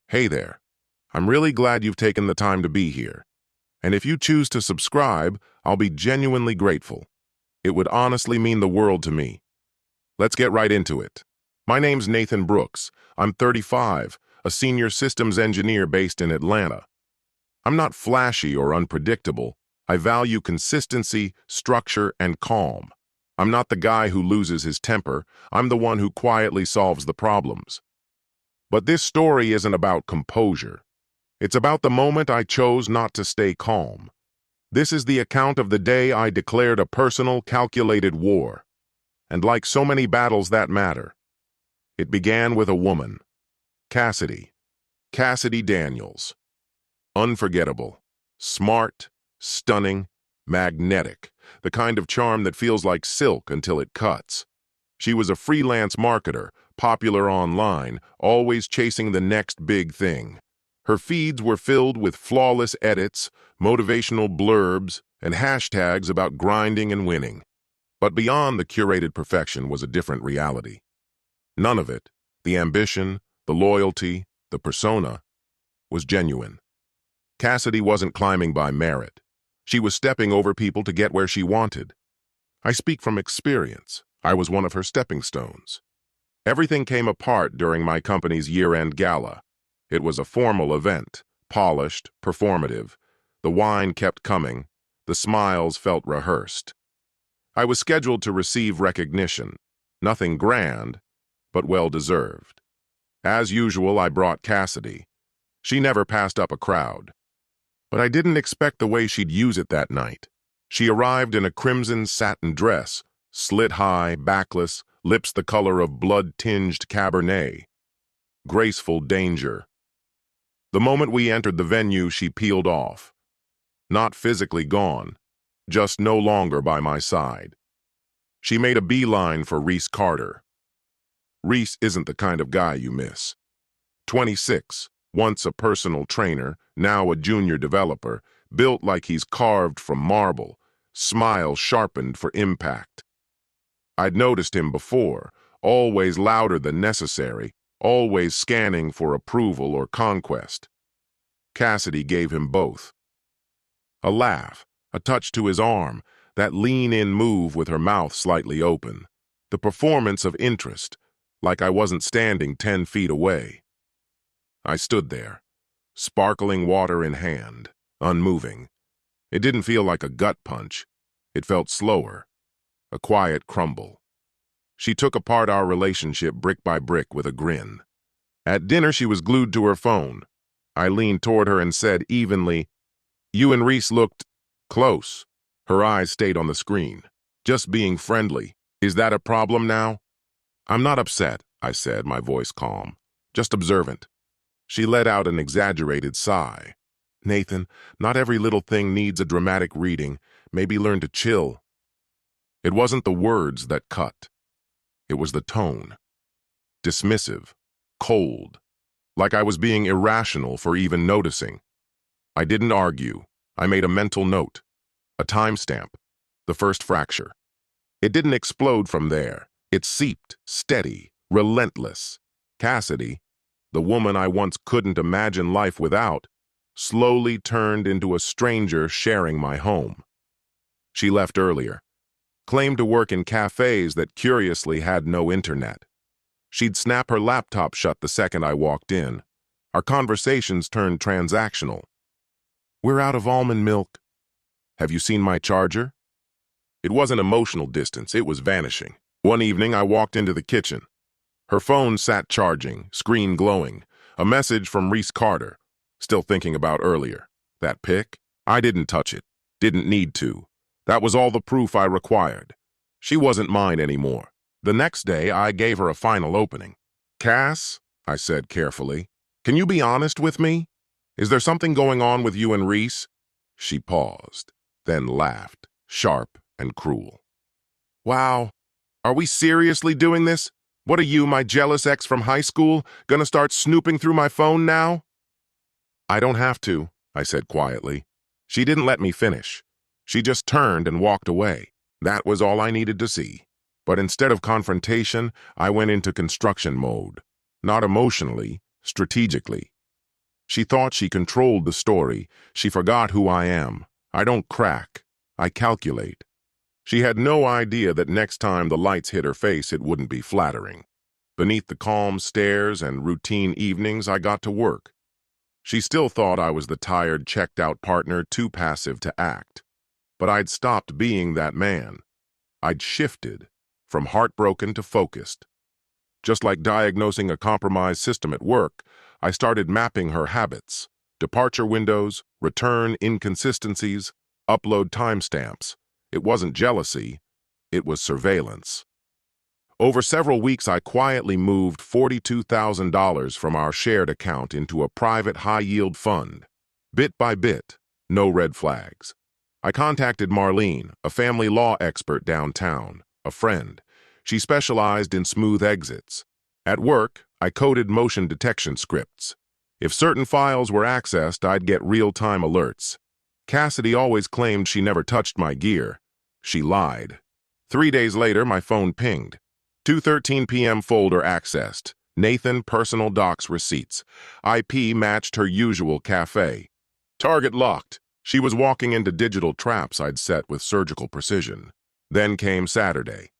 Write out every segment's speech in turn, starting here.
Hey there. I'm really glad you've taken the time to be here. And if you choose to subscribe, I'll be genuinely grateful. It would honestly mean the world to me. Let's get right into it. My name's Nathan Brooks. I'm 35, a senior systems engineer based in Atlanta. I'm not flashy or unpredictable. I value consistency, structure, and calm. I'm not the guy who loses his temper. I'm the one who quietly solves the problems. But this story isn't about composure. It's about the moment I chose not to stay calm. This is the account of the day I declared a personal, calculated war. And like so many battles that matter, it began with a woman. Cassidy. Cassidy Daniels. Unforgettable. Smart, stunning, magnetic. The kind of charm that feels like silk until it cuts. She was a freelance marketer, popular online, always chasing the next big thing. Her feeds were filled with flawless edits, motivational blurbs, and hashtags about grinding and winning. But beyond the curated perfection was a different reality. None of it, the ambition, the loyalty, the persona, was genuine. Cassidy wasn't climbing by merit. She was stepping over people to get where she wanted. I speak from experience. I was one of her stepping stones. Everything came apart during my company's year-end gala. It was a formal event, polished, performative. The wine kept coming. The smiles felt rehearsed. I was scheduled to receive recognition. Nothing grand, but well-deserved. As usual, I brought Cassidy. She never passed up a crowd. But I didn't expect the way she'd use it that night. She arrived in a crimson satin dress, slit-high, backless, lips the color of blood-tinged Cabernet. Graceful danger. The moment we entered the venue, she peeled off. Not physically gone, just no longer by my side. She made a beeline for Reese Carter. Reese isn't the kind of guy you miss. 26, once a personal trainer, now a junior developer, built like he's carved from marble, smile sharpened for impact. I'd noticed him before, always louder than necessary, always scanning for approval or conquest. Cassidy gave him both. A laugh, a touch to his arm, that lean-in move with her mouth slightly open. The performance of interest, like I wasn't standing 10 feet away. I stood there, sparkling water in hand, unmoving. It didn't feel like a gut punch. It felt slower, a quiet crumble. She took apart our relationship brick by brick with a grin. At dinner, she was glued to her phone. I leaned toward her and said evenly, "You and Reese looked close." Her eyes stayed on the screen. "Just being friendly. Is that a problem now?" "I'm not upset," I said, my voice calm. "Just observant." She let out an exaggerated sigh. "Nathan, not every little thing needs a dramatic reading. Maybe learn to chill." It wasn't the words that cut. It was the tone. Dismissive, cold, like I was being irrational for even noticing. I didn't argue. I made a mental note, a timestamp, the first fracture. It didn't explode from there. It seeped, steady, relentless. Cassidy, the woman I once couldn't imagine life without, slowly turned into a stranger sharing my home. She left earlier, claimed to work in cafes that curiously had no internet. She'd snap her laptop shut the second I walked in. Our conversations turned transactional. "We're out of almond milk. Have you seen my charger?" It wasn't emotional distance, it was vanishing. One evening, I walked into the kitchen. Her phone sat charging, screen glowing. A message from Reese Carter, still thinking about earlier. That pic? I didn't touch it. Didn't need to. That was all the proof I required. She wasn't mine anymore. The next day, I gave her a final opening. "Cass," I said carefully, "can you be honest with me? Is there something going on with you and Reese?" She paused, then laughed, sharp and cruel. "Wow, are we seriously doing this? What are you, my jealous ex from high school, gonna start snooping through my phone now?" "I don't have to," I said quietly. She didn't let me finish. She just turned and walked away. That was all I needed to see. But instead of confrontation, I went into construction mode. Not emotionally, strategically. She thought she controlled the story. She forgot who I am. I don't crack. I calculate. She had no idea that next time the lights hit her face, it wouldn't be flattering. Beneath the calm stares and routine evenings, I got to work. She still thought I was the tired, checked-out partner too passive to act. But I'd stopped being that man. I'd shifted from heartbroken to focused. Just like diagnosing a compromised system at work, I started mapping her habits, departure windows, return inconsistencies, upload timestamps. It wasn't jealousy, it was surveillance. Over several weeks, I quietly moved $42,000 from our shared account into a private high-yield fund. Bit by bit, no red flags. I contacted Marlene, a family law expert downtown, a friend. She specialized in smooth exits. At work, I coded motion detection scripts. If certain files were accessed, I'd get real-time alerts. Cassidy always claimed she never touched my gear. She lied. 3 days later, my phone pinged. 2:13 p.m. folder accessed. Nathan personal docs receipts. IP matched her usual cafe. Target locked. She was walking into digital traps I'd set with surgical precision. Then came Saturday.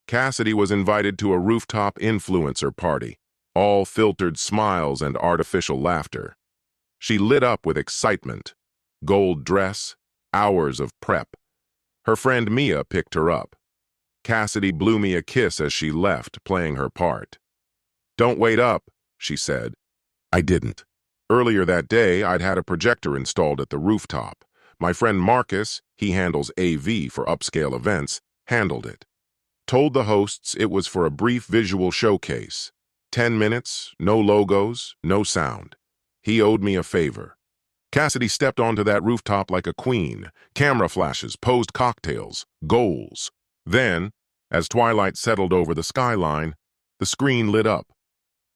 Cassidy was invited to a rooftop influencer party, all filtered smiles and artificial laughter. She lit up with excitement. Gold dress, hours of prep. Her friend Mia picked her up. Cassidy blew me a kiss as she left, playing her part. "Don't wait up," she said. I didn't. Earlier that day, I'd had a projector installed at the rooftop. My friend Marcus, he handles AV for upscale events, handled it. Told the hosts it was for a brief visual showcase. 10 minutes, no logos, no sound. He owed me a favor. Cassidy stepped onto that rooftop like a queen. Camera flashes, posed cocktails, goals. Then, as twilight settled over the skyline, the screen lit up.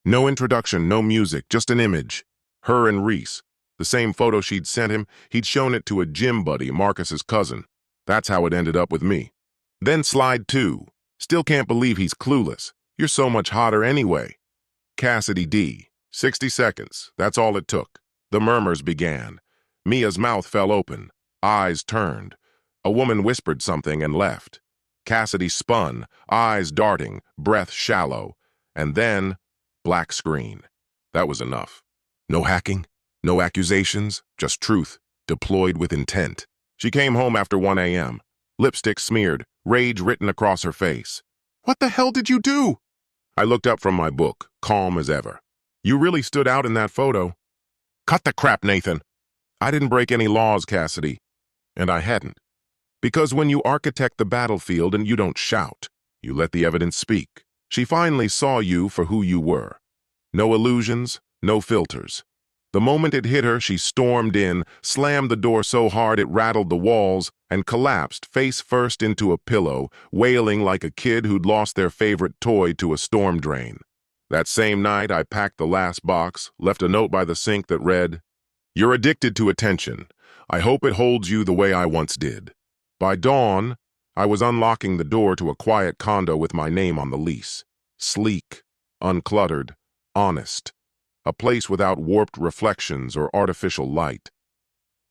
No introduction, no music, just an image. Her and Reese. The same photo she'd sent him, he'd shown it to a gym buddy, Marcus's cousin. That's how it ended up with me. Then slide 2. Still can't believe he's clueless. You're so much hotter anyway. Cassidy D. 60 seconds. That's all it took. The murmurs began. Mia's mouth fell open. Eyes turned. A woman whispered something and left. Cassidy spun, eyes darting, breath shallow. And then, black screen. That was enough. No hacking, no accusations, just truth, deployed with intent. She came home after 1 a.m. Lipstick smeared, rage written across her face. "What the hell did you do?" I looked up from my book, calm as ever. "You really stood out in that photo." "Cut the crap, Nathan." "I didn't break any laws, Cassidy." And I hadn't. Because when you architect the battlefield and you don't shout, you let the evidence speak. She finally saw you for who you were. No illusions, no filters. The moment it hit her, she stormed in, slammed the door so hard it rattled the walls, and collapsed face first into a pillow, wailing like a kid who'd lost their favorite toy to a storm drain. That same night, I packed the last box, left a note by the sink that read, "You're addicted to attention. I hope it holds you the way I once did." By dawn, I was unlocking the door to a quiet condo with my name on the lease. Sleek, uncluttered, honest. A place without warped reflections or artificial light.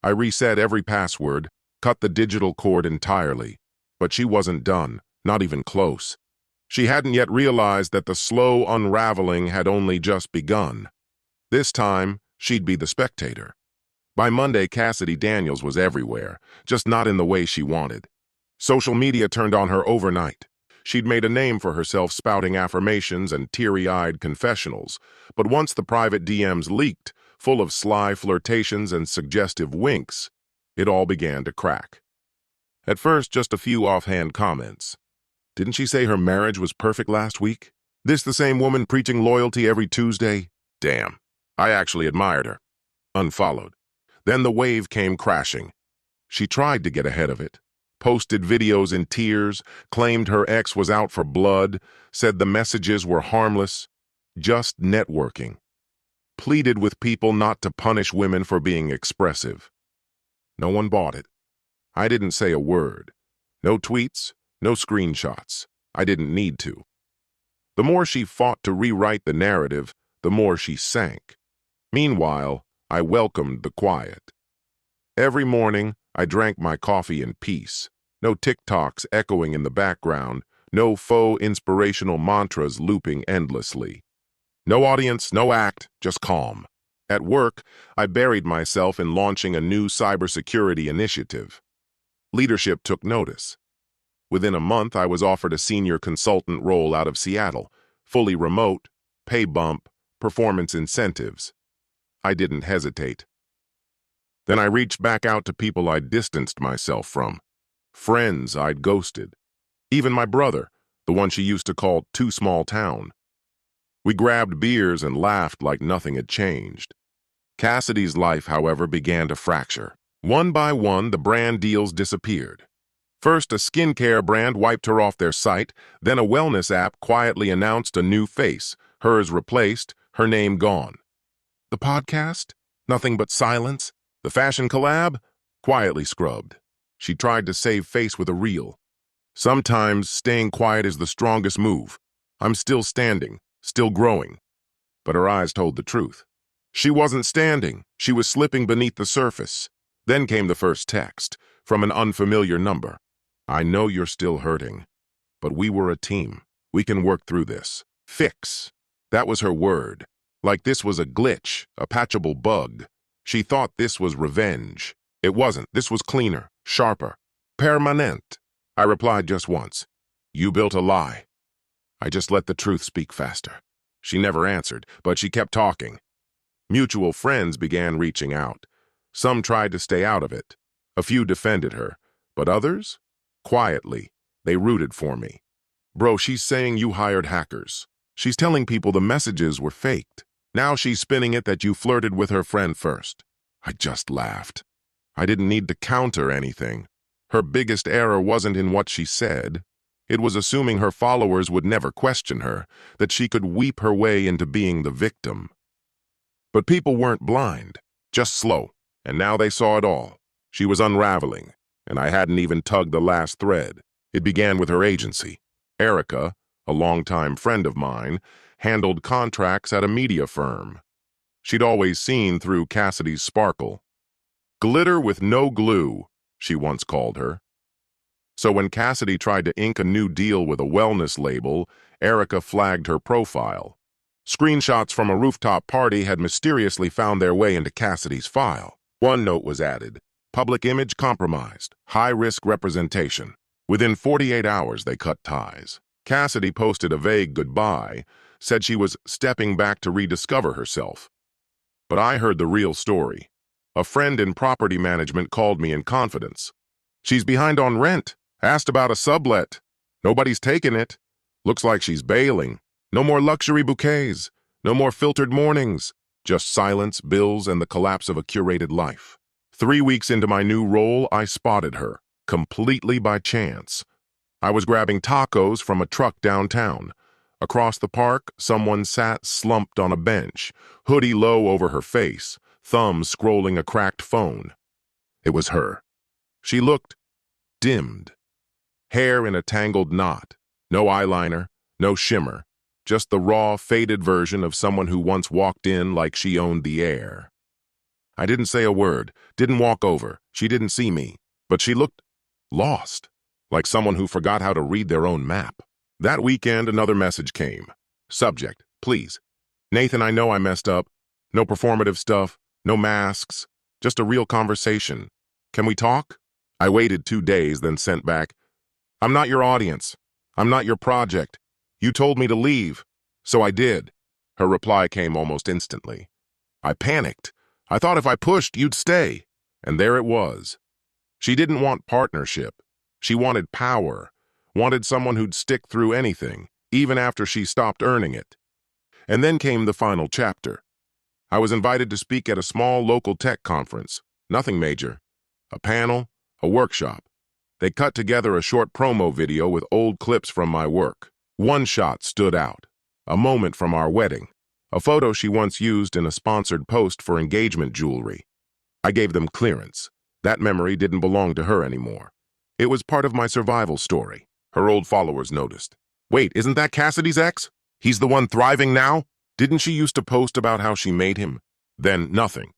I reset every password, cut the digital cord entirely. But she wasn't done, not even close. She hadn't yet realized that the slow unraveling had only just begun. This time, she'd be the spectator. By Monday, Cassidy Daniels was everywhere, just not in the way she wanted. Social media turned on her overnight. She'd made a name for herself spouting affirmations and teary-eyed confessionals, but once the private DMs leaked, full of sly flirtations and suggestive winks, it all began to crack. At first, just a few offhand comments. Didn't she say her marriage was perfect last week? This the same woman preaching loyalty every Tuesday? Damn, I actually admired her. Unfollowed. Then the wave came crashing. She tried to get ahead of it. Posted videos in tears, claimed her ex was out for blood, said the messages were harmless, just networking. Pleaded with people not to punish women for being expressive. No one bought it. I didn't say a word. No tweets, no screenshots. I didn't need to. The more she fought to rewrite the narrative, the more she sank. Meanwhile, I welcomed the quiet. Every morning, I drank my coffee in peace. No TikToks echoing in the background, no faux inspirational mantras looping endlessly. No audience, no act, just calm. At work, I buried myself in launching a new cybersecurity initiative. Leadership took notice. Within a month, I was offered a senior consultant role out of Seattle, fully remote, pay bump, performance incentives. I didn't hesitate. Then I reached back out to people I'd distanced myself from, friends I'd ghosted, even my brother, the one she used to call Too Small Town. We grabbed beers and laughed like nothing had changed. Cassidy's life, however, began to fracture. One by one, the brand deals disappeared. First, a skincare brand wiped her off their site, then a wellness app quietly announced a new face, hers replaced, her name gone. The podcast? Nothing but silence. The fashion collab? Quietly scrubbed. She tried to save face with a reel. Sometimes staying quiet is the strongest move. I'm still standing, still growing. But her eyes told the truth. She wasn't standing, she was slipping beneath the surface. Then came the first text, from an unfamiliar number. I know you're still hurting, but we were a team. We can work through this. Fix. That was her word. Like this was a glitch, a patchable bug. She thought this was revenge. It wasn't. This was cleaner, sharper. Permanent. I replied just once. You built a lie. I just let the truth speak faster. She never answered, but she kept talking. Mutual friends began reaching out. Some tried to stay out of it. A few defended her, but others? Quietly, they rooted for me. Bro, she's saying you hired hackers. She's telling people the messages were faked. Now she's spinning it that you flirted with her friend first. I just laughed. I didn't need to counter anything. Her biggest error wasn't in what she said. It was assuming her followers would never question her, that she could weep her way into being the victim. But people weren't blind, just slow, and now they saw it all. She was unraveling, and I hadn't even tugged the last thread. It began with her agency. Erica, a longtime friend of mine, handled contracts at a media firm. She'd always seen through Cassidy's sparkle. Glitter with no glue, she once called her. So when Cassidy tried to ink a new deal with a wellness label, Erica flagged her profile. Screenshots from a rooftop party had mysteriously found their way into Cassidy's file. One note was added: public image compromised, high-risk representation. Within 48 hours, they cut ties. Cassidy posted a vague goodbye, said she was stepping back to rediscover herself. But I heard the real story. A friend in property management called me in confidence. She's behind on rent, asked about a sublet. Nobody's taken it. Looks like she's bailing. No more luxury bouquets, no more filtered mornings, just silence, bills, and the collapse of a curated life. 3 weeks into my new role, I spotted her, completely by chance. I was grabbing tacos from a truck downtown. Across the park, someone sat slumped on a bench, hoodie low over her face, thumbs scrolling a cracked phone. It was her. She looked dimmed. Hair in a tangled knot, no eyeliner, no shimmer, just the raw, faded version of someone who once walked in like she owned the air. I didn't say a word, didn't walk over. She didn't see me, but she looked lost, like someone who forgot how to read their own map. That weekend, another message came. Subject, please. Nathan, I know I messed up. No performative stuff, no masks, just a real conversation. Can we talk? I waited 2 days, then sent back, I'm not your audience. I'm not your project. You told me to leave, so I did. Her reply came almost instantly. I panicked. I thought if I pushed, you'd stay. And there it was. She didn't want partnership. She wanted power, wanted someone who'd stick through anything, even after she stopped earning it. And then came the final chapter. I was invited to speak at a small local tech conference. Nothing major. A panel, a workshop. They cut together a short promo video with old clips from my work. One shot stood out. A moment from our wedding. A photo she once used in a sponsored post for engagement jewelry. I gave them clearance. That memory didn't belong to her anymore. It was part of my survival story. Her old followers noticed. Wait, isn't that Cassidy's ex? He's the one thriving now? Didn't she used to post about how she made him? Then nothing.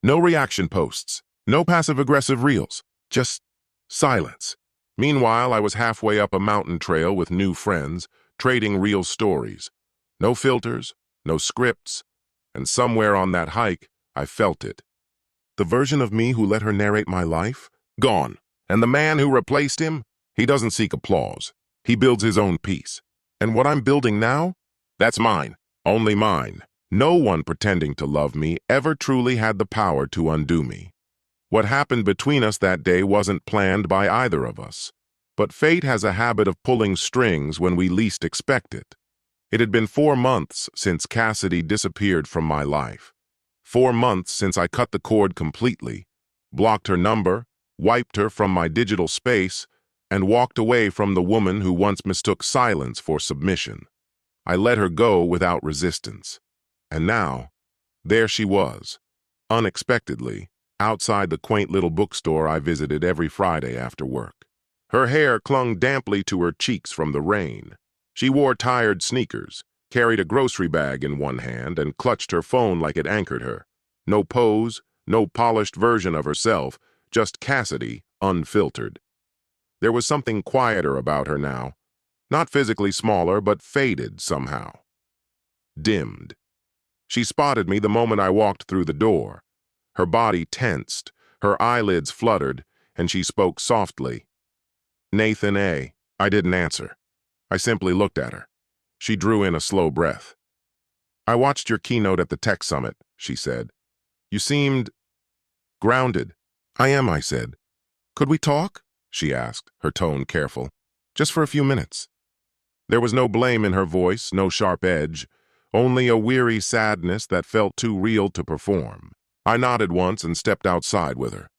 No reaction posts, no passive-aggressive reels, just silence. Meanwhile, I was halfway up a mountain trail with new friends, trading real stories. No filters, no scripts, and somewhere on that hike, I felt it. The version of me who let her narrate my life? Gone. And the man who replaced him? He doesn't seek applause. He builds his own peace. And what I'm building now? That's mine. Only mine. No one pretending to love me ever truly had the power to undo me. What happened between us that day wasn't planned by either of us. But fate has a habit of pulling strings when we least expect it. It had been 4 months since Cassidy disappeared from my life. 4 months since I cut the cord completely, blocked her number, wiped her from my digital space, and walked away from the woman who once mistook silence for submission. I let her go without resistance. And now, there she was, unexpectedly, outside the quaint little bookstore I visited every Friday after work. Her hair clung damply to her cheeks from the rain. She wore tired sneakers, carried a grocery bag in one hand, and clutched her phone like it anchored her. No pose, no polished version of herself, just Cassidy, unfiltered. There was something quieter about her now. Not physically smaller, but faded somehow. Dimmed. She spotted me the moment I walked through the door. Her body tensed, her eyelids fluttered, and she spoke softly. "Nathan A." I didn't answer. I simply looked at her. She drew in a slow breath. "I watched your keynote at the Tech Summit," she said. "You seemed grounded." "I am," I said. "Could we talk?" she asked, her tone careful. "Just for a few minutes." There was no blame in her voice, no sharp edge, only a weary sadness that felt too real to perform. I nodded once and stepped outside with her.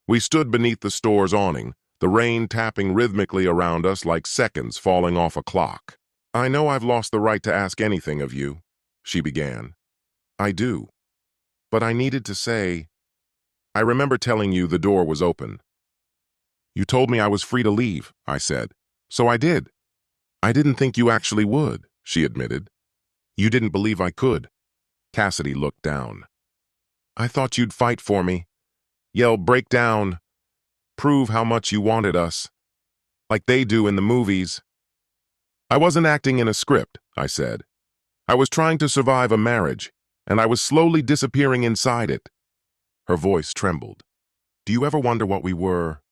We stood beneath the store's awning, the rain tapping rhythmically around us like seconds falling off a clock. "I know I've lost the right to ask anything of you," she began. "I do. But I needed to say, I remember telling you the door was open." "You told me I was free to leave," I said. "So I did." "I didn't think you actually would," she admitted. "You didn't believe I could." Cassidy looked down. "I thought you'd fight for me. Yell, 'Break down.' Prove how much you wanted us. Like they do in the movies." "I wasn't acting in a script," I said. "I was trying to survive a marriage, and I was slowly disappearing inside it." Her voice trembled. "Do you ever wonder what we were,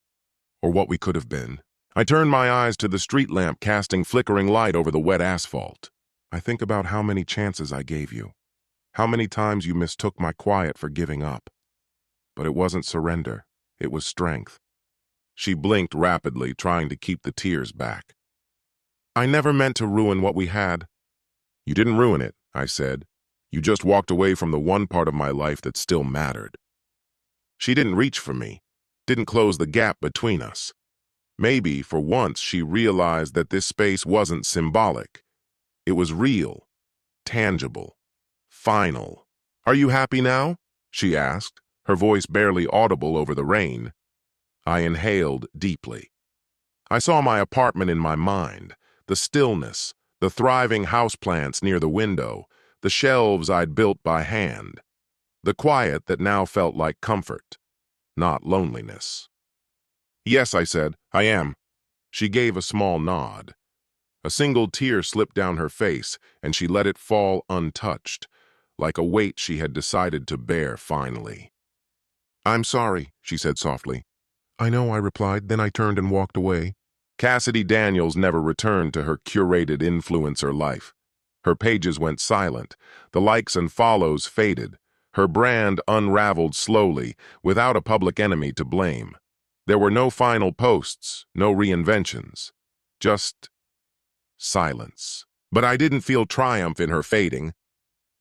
or what we could have been?" I turned my eyes to the street lamp casting flickering light over the wet asphalt. "I think about how many chances I gave you, how many times you mistook my quiet for giving up. But it wasn't surrender, it was strength." She blinked rapidly, trying to keep the tears back. "I never meant to ruin what we had." "You didn't ruin it," I said. "You just walked away from the one part of my life that still mattered." She didn't reach for me, didn't close the gap between us. Maybe, for once, she realized that this space wasn't symbolic. It was real, tangible, final. "Are you happy now?" she asked, her voice barely audible over the rain. I inhaled deeply. I saw my apartment in my mind, the stillness, the thriving houseplants near the window, the shelves I'd built by hand, the quiet that now felt like comfort, not loneliness. "Yes," I said, "I am." She gave a small nod. A single tear slipped down her face, and she let it fall untouched, like a weight she had decided to bear finally. "I'm sorry," she said softly. "I know," I replied, then I turned and walked away. Cassidy Daniels never returned to her curated influencer life. Her pages went silent, the likes and follows faded, her brand unraveled slowly, without a public enemy to blame. There were no final posts, no reinventions, just silence. But I didn't feel triumph in her fading.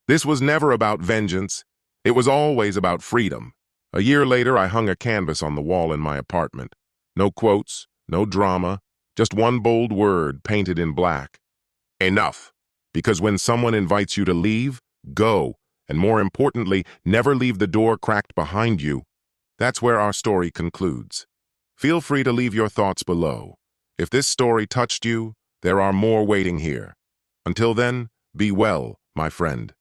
This was never about vengeance. It was always about freedom. A year later, I hung a canvas on the wall in my apartment. No quotes, no drama, just one bold word painted in black. Enough. Because when someone invites you to leave, go. And more importantly, never leave the door cracked behind you. That's where our story concludes. Feel free to leave your thoughts below. If this story touched you, there are more waiting here. Until then, be well, my friend.